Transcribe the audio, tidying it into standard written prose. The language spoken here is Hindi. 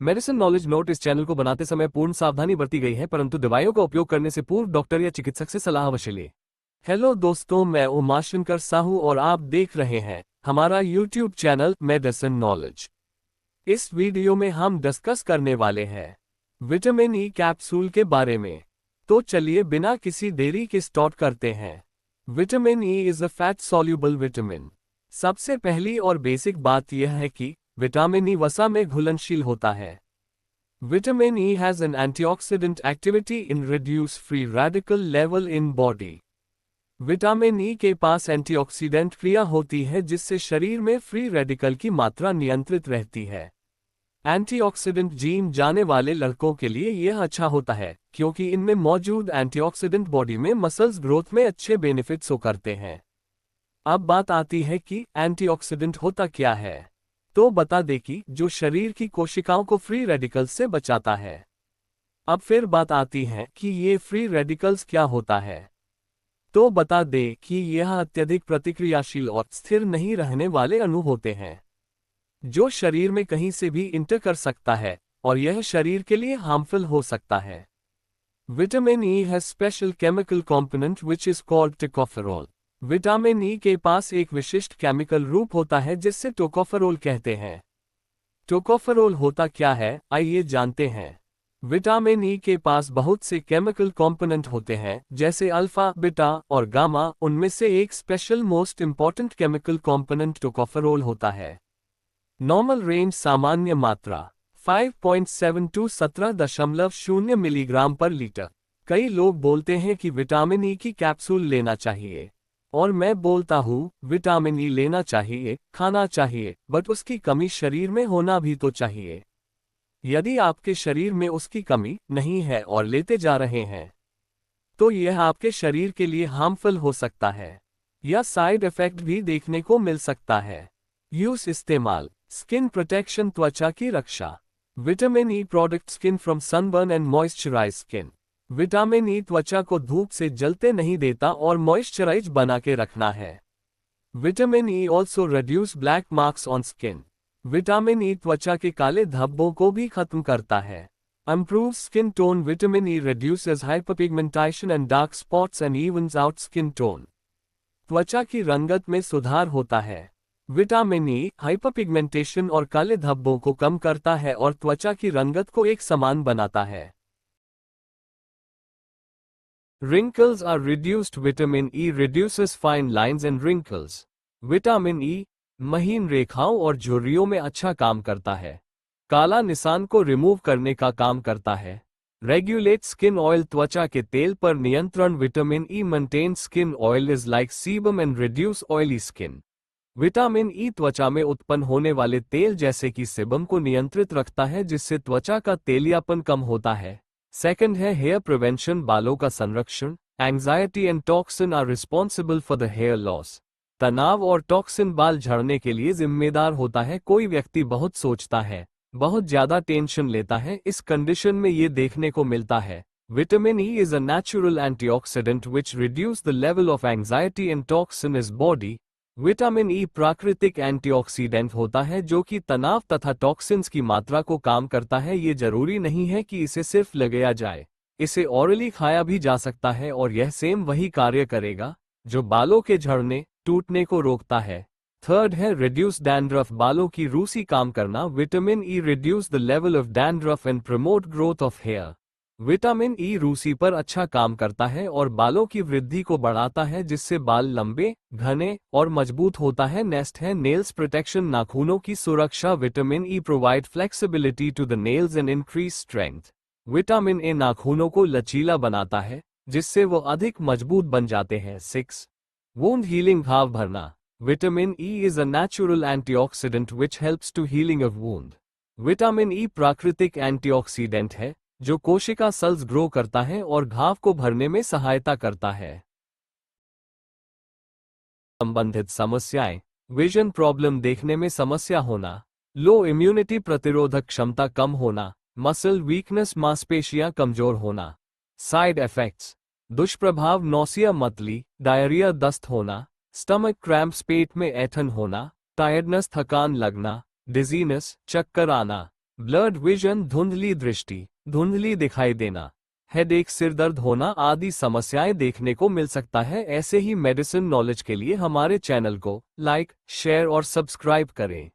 Medicine knowledge note. इस चैनल को बनाते समय पूर्ण सावधानी बरती गई है, परंतु दवाइयों का उपयोग करने से पूर्व डॉक्टर या चिकित्सक से सलाह अवश्य लें। हेलो दोस्तों, मैं उमाशंकर साहू और आप देख रहे हैं हमारा यूट्यूब चैनल मेडिसिन नॉलेज। इस वीडियो में हम डिस्कस करने वाले हैं विटामिन ई कैप्सूल के बारे में। तो चलिए बिना किसी देरी के स्टार्ट करते हैं। Vitamin E is a fat soluble vitamin. सबसे पहली और बेसिक बात यह है कि विटामिन ई वसा में घुलनशील होता है। Vitamin E has an antioxidant activity in reduce free radical level in body. Vitamin E के पास एंटीऑक्सीडेंट क्रिया होती है जिससे शरीर में फ्री रेडिकल की मात्रा नियंत्रित रहती है। एंटीऑक्सीडेंट जिम जाने वाले लड़कों के लिए यह अच्छा होता है क्योंकि इनमें मौजूद एंटीऑक्सीडेंट बॉडी में मसल्स ग्रोथ में अच्छे बेनिफिट्स करते हैं। अब बात आती है कि एंटीऑक्सीडेंट होता क्या है। तो बता दें कि जो शरीर की कोशिकाओं को फ्री रेडिकल्स से बचाता है। अब फिर बात आती है कि ये फ्री रेडिकल्स क्या होता है। तो बता दें कि यह अत्यधिक प्रतिक्रियाशील और स्थिर नहीं रहने वाले अणु होते हैं जो शरीर में कहीं से भी इंटर कर सकता है और यह शरीर के लिए हार्मफुल हो सकता है। Vitamin E has special chemical component which is called tocopherol. Vitamin E के पास एक विशिष्ट केमिकल रूप होता है जिससे टोकोफेरोल कहते हैं। टोकोफेरोल होता क्या है, आइए जानते हैं। विटामिन ई के पास बहुत से केमिकल कंपोनेंट होते हैं जैसे अल्फा, बीटा और गामा। उनमें से एक special most important chemical component tocopherol होता है। नॉर्मल रेंज सामान्य मात्रा 5.7 टू 17.0 मिलीग्राम पर लीटर। कई लोग बोलते हैं कि विटामिन ई की कैप्सूल लेना चाहिए और मैं बोलता हूँ विटामिन ई लेना चाहिए, खाना चाहिए, बट उसकी कमी शरीर में होना भी तो चाहिए। यदि आपके शरीर में उसकी कमी नहीं है और लेते जा रहे हैं तो यह आपके शरीर के लिए हार्मफुल हो सकता है या साइड इफेक्ट भी देखने को मिल सकता है। यूज इस्तेमाल स्किन प्रोटेक्शन, त्वचा की रक्षा। Vitamin E product skin from sunburn and moisturise skin. Vitamin E त्वचा को धूप से जलते नहीं देता और मॉइस्चराइज बना के रखना है। Vitamin E also reduce black marks on skin. Vitamin E त्वचा के काले धब्बों को भी खत्म करता है। Improve skin tone. Vitamin E reduces hyperpigmentation and dark spots and evens out skin tone. त्वचा की रंगत में सुधार होता है। विटामिन ई हाइपरपिगमेंटेशन और काले धब्बों को कम करता है और त्वचा की रंगत को एक समान बनाता है। Wrinkles are reduced. Vitamin E reduces fine lines and wrinkles. Vitamin E महीन रेखाओं और झुर्रियों में अच्छा काम करता है। काला निशान को रिमूव करने का काम करता है। Regulate skin oil. त्वचा के तेल पर नियंत्रण। Vitamin E maintain skin oil is like sebum and reduce oily skin. Vitamin E त्वचा में उत्पन्न होने वाले तेल जैसे कि सेबम को नियंत्रित रखता है जिससे त्वचा का तेलियापन कम होता है। सेकंड है हेयर प्रिवेंशन, बालों का संरक्षण। Anxiety and toxin are responsible for the hair loss. तनाव और टॉक्सिन बाल झड़ने के लिए जिम्मेदार होता है। कोई व्यक्ति बहुत सोचता है, बहुत ज्यादा टेंशन लेता है, इस कंडीशन में ये देखने को मिलता है। Vitamin E is a natural antioxidant which reduce the level of anxiety and toxin is body. Vitamin E प्राकृतिक एंटीऑक्सीडेंट होता है जो कि तनाव तथा टॉक्सिन्स की मात्रा को काम करता है। ये जरूरी नहीं है कि इसे सिर्फ लगाया जाए, इसे ऑरली खाया भी जा सकता है और यह सेम वही कार्य करेगा जो बालों के झड़ने टूटने को रोकता है। थर्ड है रिड्यूस डैंड्रफ, बालों की रूसी काम करना। Vitamin E reduce the level of dandruff and promote growth of hair. Vitamin E रूसी पर अच्छा काम करता है और बालों की वृद्धि को बढ़ाता है जिससे बाल लंबे, घने और मजबूत होता है। नेक्स्ट है नेल्स प्रोटेक्शन, नाखूनों की सुरक्षा। Vitamin E provide flexibility to the nails and increase strength. Vitamin A नाखूनों को लचीला बनाता है जिससे वो अधिक मजबूत बन जाते हैं। 6 वुंड हीलिंग, घाव भरना। Vitamin E is a natural antioxidant which helps to healing of wound. Vitamin E प्राकृतिक एंटीऑक्सीडेंट है जो कोशिका सेल्स ग्रो करता है और घाव को भरने में सहायता करता है। संबंधित समस्याएं, विजन प्रॉब्लम, देखने में समस्या होना, लो इम्यूनिटी, प्रतिरोधक क्षमता कम होना, मसल वीकनेस, मांसपेशियां कमजोर होना। साइड इफेक्ट्स, दुष्प्रभाव नौसिया, मतली, डायरिया, दस्त होना, स्टमक क्रैम्प्स, पेट में ऐंठन होना, टायर्डनेस, थकान लगना, डिजीनेस, चक्कर आना, ब्लड विजन, धुंधली दृष्टि, धुंधली दिखाई देना, हेडेक, सिर दर्द होना आदि समस्याएं देखने को मिल सकता है। ऐसे ही मेडिसिन नॉलेज के लिए हमारे चैनल को लाइक, शेयर और सब्सक्राइब करें।